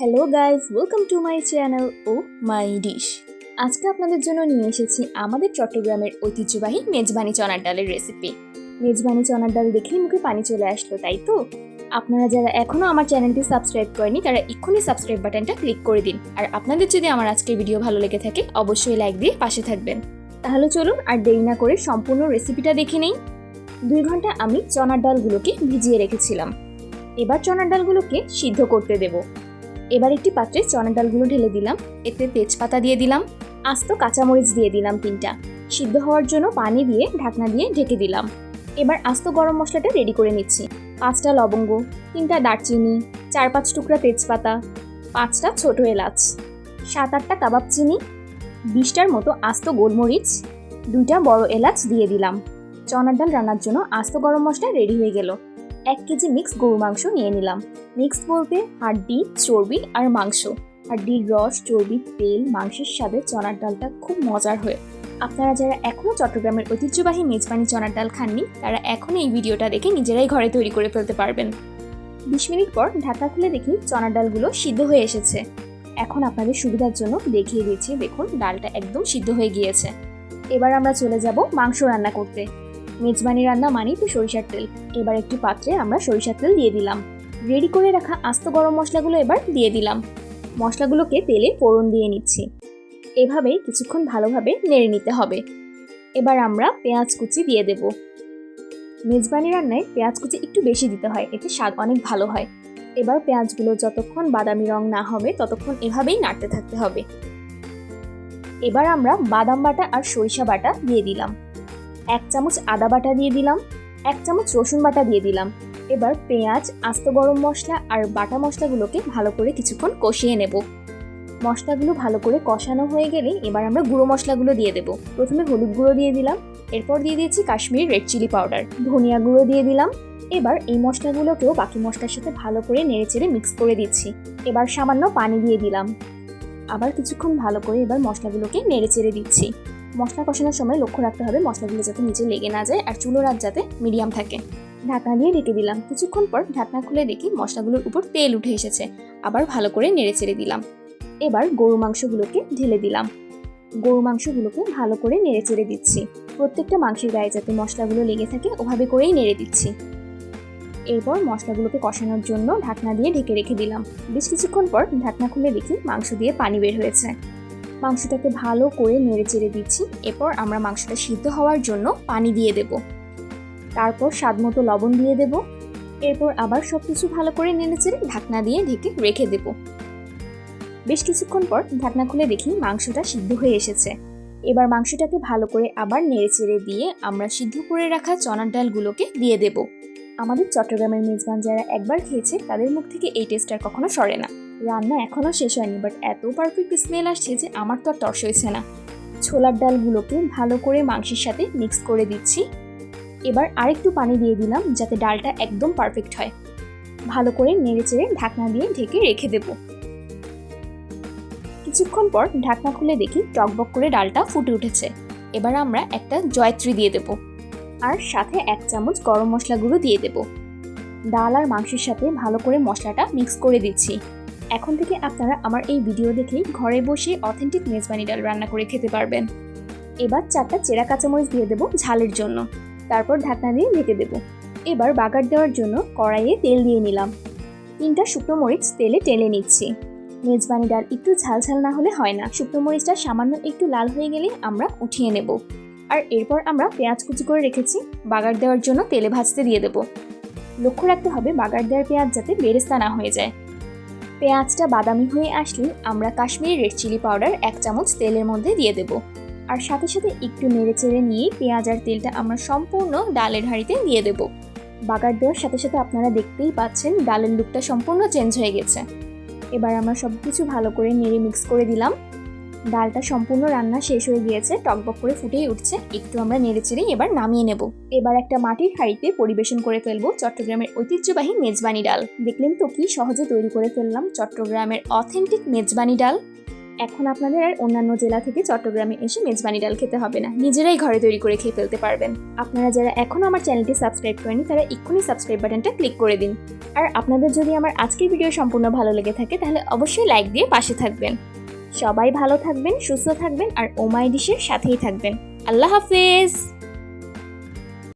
Hello guys, welcome to my channel oh my dish. আজকে আপনাদের জন্য নিয়ে এসেছি আমাদের চট্টগ্রামের ঐতিহ্যবাহী মেজবানি চনার ডালের রেসিপি। মেজবানি চনার ডাল দেখেই মুখে পানি চলে আসলো, তাই তো? আপনারা যারা এখনও আমার চ্যানেলটি সাবস্ক্রাইব করেনি তারা এক্ষুনি সাবস্ক্রাইব বাটনটা ক্লিক করে দিন। আর আপনাদের যদি আমার আজকের ভিডিও ভালো লেগে থাকে অবশ্যই লাইক দিয়ে পাশে থাকবেন। তাহলে চলুন আর দেরি না করে সম্পূর্ণ রেসিপিটা দেখে নেই। 2 ঘন্টা আমি চনার ডালগুলোকে ভিজিয়ে রেখেছিলাম। এবার চনার ডালগুলোকে সিদ্ধ করতে দেব। এবার একটি পাত্রে চনার ডালগুলো ঢেলে দিলাম, এতে তেজপাতা দিয়ে দিলাম, আস্ত কাঁচামরিচ দিয়ে দিলাম 3টা। সিদ্ধ হওয়ার জন্য পানি দিয়ে ঢাকনা দিয়ে ঢেকে দিলাম। এবার আস্ত গরম মশলাটা রেডি করে নিচ্ছি। 5টা লবঙ্গ, 3টা দারচিনি, 4-5 টুকরা তেজপাতা, 5টা ছোট এলাচ, 7-8টা কাবাব চিনি, 20টার মতো আস্ত গোলমরিচ, 2টা বড় এলাচ দিয়ে দিলাম। চনার ডাল রান্নার জন্য আস্ত গরম মশলা রেডি হয়ে গেল। 1 কেজি মিক্স গরু মাংস নিয়ে নিলাম। মিক্স বলতে হাড্ডি, চর্বি আর মাংস। হাড্ডির রস, চর্বি, তেল, মাংসের স্বাদে চনার ডালটা খুব মজার হয়। আপনারা যারা এখনও চট্টগ্রামের ঐতিহ্যবাহী মেজবানি চনার ডাল খাননি তারা এখন এই ভিডিওটা দেখে নিজেরাই ঘরে তৈরি করে ফেলতে পারবেন। 20 মিনিট পর ঢাকা খুলে দেখি চনার ডালগুলো সিদ্ধ হয়ে এসেছে। এখন আপনাদের সুবিধার জন্য দেখিয়ে দিচ্ছি, দেখুন ডালটা একদম সিদ্ধ হয়ে গিয়েছে। এবার আমরা চলে যাব মাংস রান্না করতে। মেজবানি রান্না মানেই তো সরিষার তেল। এবার একটি পাত্রে আমরা সরিষার তেল দিয়ে দিলাম। রেডি করে রাখা আস্ত গরম মশলাগুলো এবার দিয়ে দিলাম। মশলাগুলোকে তেলে ফোড়ন দিয়ে নিচ্ছি। এভাবেই কিছুক্ষণ ভালোভাবে নেড়ে নিতে হবে। এবার আমরা পেঁয়াজ কুচি দিয়ে দেব। মেজবানি রান্নায় পেঁয়াজ কুচি একটু বেশি দিতে হয়, এতে স্বাদ অনেক ভালো হয়। এবার পেঁয়াজগুলো যতক্ষণ বাদামি রং না হবে ততক্ষণ এভাবেই নাড়তে থাকতে হবে। এবার আমরা বাদাম বাটা আর সরিষা বাটা দিয়ে দিলাম। 1 চামচ আদা বাটা দিয়ে দিলাম, 1 চামচ রসুন বাটা দিয়ে দিলাম। এবার পেঁয়াজ, আস্ত গরম মশলা আর বাটা মশলাগুলোকে ভালো করে কিছুক্ষণ কষিয়ে নেব। মশলাগুলো ভালো করে কষানো হয়ে গেলে এবার আমরা গুঁড়ো মশলাগুলো দিয়ে দেব। প্রথমে হলুদ গুঁড়ো দিয়ে দিলাম, এরপর দিয়ে দিয়েছি কাশ্মীরি রেড চিলি পাউডার, ধনিয়া গুঁড়ো দিয়ে দিলাম। এবার এই মশলাগুলোকেও বাকি মশলার সাথে ভালো করে নেড়েচেড়ে মিক্স করে দিচ্ছি। এবার সামান্য পানি দিয়ে দিলাম। আবার কিছুক্ষণ ভালো করে এবার মশলাগুলোকে নেড়েচেড়ে দিচ্ছি। মশলা কষানোর সময় লক্ষ্য রাখতে হবে মশলাগুলো যাতে নিচে লেগে না যায় আর চুলোর আঁচ যাতে মিডিয়াম থাকে। ঢাকনা দিয়ে ঢেকে দিলাম। কিছুক্ষণ পর ঢাকনা খুলে দেখি মশলাগুলোর উপর তেল উঠে এসেছে। আবার ভালো করে নেড়েচেড়ে দিলাম। এবার গরু মাংসগুলোকে ঢেলে দিলাম। গরু মাংসগুলোকে ভালো করে নেড়েচেড়ে দিচ্ছি। প্রত্যেকটা মাংসের গায়ে যাতে মশলাগুলো লেগে থাকে ওভাবে করেই নেড়ে দিচ্ছি। এরপর মশলাগুলোকে কষানোর জন্য ঢাকনা দিয়ে ঢেকে রেখে দিলাম। বেশ কিছুক্ষণ পর ঢাকনা খুলে দেখি মাংস দিয়ে পানি বের হয়েছে। মাংসটাকে ভালো করে নেড়েচেড়ে দিচ্ছি। এরপর আমরা মাংসটা সিদ্ধ হওয়ার জন্য পানি দিয়ে দেব। তারপর স্বাদমতো লবণ দিয়ে দেব। এরপর আবার সবকিছু ভালো করে নেড়েচেড়ে ঢাকনা দিয়ে ঢেকে রেখে দেব। বেশ কিছুক্ষণ পর ঢাকনা খুলে দেখি মাংসটা সিদ্ধ হয়ে এসেছে। এবার মাংসটাকে ভালো করে আবার নেড়েচেড়ে দিয়ে আমরা সিদ্ধ করে রাখা চনার ডালগুলোকে দিয়ে দেব। আমাদের চট্টগ্রামের মেজবান যারা একবার খেয়েছে তাদের মুখ থেকে এই টেস্ট আর কখনো সরে না। রান্না এখনও শেষ হয়নি, বাট এত পারফেক্ট স্মেল আসছে যে আমার তো আর তর্স হয়েছে না। ছোলার ডালগুলোকে ভালো করে মাংসের সাথে মিক্স করে দিচ্ছি। এবার আরেকটু পানি দিয়ে দিলাম যাতে ডালটা একদম পারফেক্ট হয়। ভালো করে নেড়েচেড়ে ঢাকনা দিয়ে ঢেকে রেখে দেব। কিছুক্ষণ পর ঢাকনা খুলে দেখি টকবক করে ডালটা ফুটে উঠেছে। এবার আমরা একটা জয়ত্রী দিয়ে দেব আর সাথে 1 চামচ গরম মশলা গুঁড়ো দিয়ে দেব। ডাল আর মাংসের সাথে ভালো করে মশলাটা মিক্স করে দিচ্ছি। এখন থেকে আপনারা আমার এই ভিডিও দেখেই ঘরে বসে অথেন্টিক মেজবানি ডাল রান্না করে খেতে পারবেন। এবার 4টা চেরা কাঁচামরিচ দিয়ে দেব ঝালের জন্য। তারপর ঢাকনা দিয়ে ঢেকে দেব। এবার বাগার দেওয়ার জন্য কড়াইয়ে তেল দিয়ে নিলাম। 3টা শুকনো মরিচ তেলে টেলে নিচ্ছি। মেজবানি ডাল একটু ঝাল ঝাল না হলে হয় না। শুকনো মরিচটা সামান্য একটু লাল হয়ে গেলে আমরা উঠিয়ে নেব। আর এরপর আমরা পেঁয়াজ কুচি করে রেখেছি বাগার দেওয়ার জন্য তেলে ভাজতে দিয়ে দেব। লক্ষ্য রাখতে হবে বাগার দেওয়ার পেঁয়াজ যাতে বেরেস্তা না হয়ে যায়। পেঁয়াজটা বাদামি হয়ে আসলে আমরা কাশ্মীরি রেড চিলি পাউডার 1 চামচ তেলের মধ্যে দিয়ে দেব। আর সাথে সাথে একটু নেড়েচেড়ে নিয়ে পেঁয়াজ আর তেলটা আমরা সম্পূর্ণ ডালের হাঁড়িতে দিয়ে দেব। বাগার দেওয়ার সাথে সাথে আপনারা দেখতেই পাচ্ছেন ডালের লুকটা সম্পূর্ণ চেঞ্জ হয়ে গেছে। এবার আমরা সবকিছু ভালো করে নেড়ে মিক্স করে দিলাম। ডালটা সম্পূর্ণ রান্না শেষ হয়ে গিয়েছে, টকবক করে ফুটেই উঠছে। একটু আমরা নেড়েচেড়ে এবার নামিয়ে নেব। এবার একটা মাটির হাঁড়িতে পরিবেশন করে ফেলবো চট্টগ্রামের ঐতিহ্যবাহী মেজবানি ডাল। দেখলেন তো কি সহজে তৈরি করে ফেললাম চট্টগ্রামের অথেন্টিক মেজবানি ডাল। এখন আপনাদের আর অন্যান্য জেলা থেকে চট্টগ্রামে এসে মেজবানি ডাল খেতে হবে না, নিজেরাই ঘরে তৈরি করে খেয়ে ফেলতে পারবেন। আপনারা যারা এখনও আমার চ্যানেলটি সাবস্ক্রাইব করেনি তারা এক্ষুনি সাবস্ক্রাইব বাটনটা ক্লিক করে দিন। আর আপনাদের যদি আমার আজকের ভিডিও সম্পূর্ণ ভালো লেগে থাকে তাহলে অবশ্যই লাইক দিয়ে পাশে থাকবেন। সবাই ভালো থাকবেন, সুস্থ থাকবেন আর ও মাই ডিশের সাথেই থাকবেন। আল্লাহ হাফেজ।